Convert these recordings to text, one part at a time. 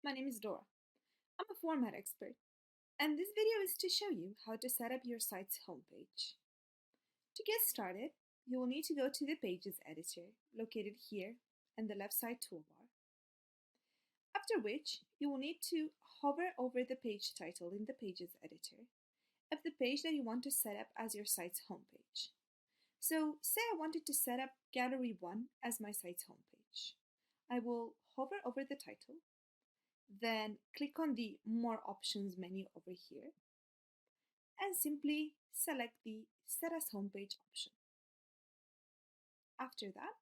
My name is Dora. I'm a format expert, and this video is to show you how to set up your site's homepage. To get started, you will need to go to the Pages editor located here in the left side toolbar, after which you will need to hover over the page title in the Pages editor of the page that you want to set up as your site's homepage. So say I wanted to set up Gallery 1 as my site's homepage. I will hover over the title, then click on the More Options menu over here and simply select the Set as Homepage option. After that,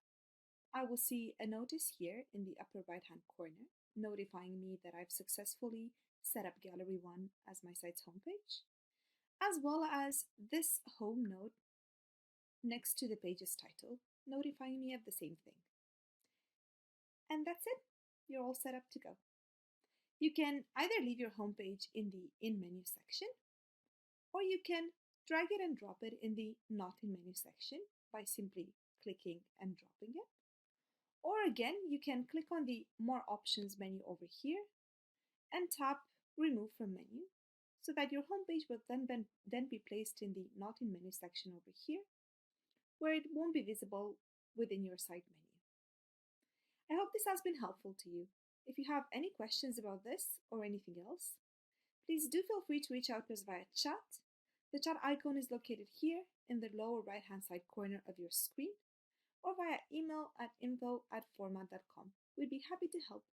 I will see a notice here in the upper right hand corner notifying me that I've successfully set up Gallery 1 as my site's homepage, as well as this home node next to the page's title notifying me of the same thing. And that's it. You're all set up to go. You can either leave your homepage in the In menu section, or you can drag it and drop it in the Not in menu section by simply clicking and dropping it. Or again, you can click on the More Options menu over here and tap Remove from Menu so that your homepage will then be placed in the Not in menu section over here, where it won't be visible within your site menu. I hope this has been helpful to you. If you have any questions about this or anything else, please do feel free to reach out to us via chat. The chat icon is located here in the lower right hand side corner of your screen, or via email at info@format.com. We'd be happy to help.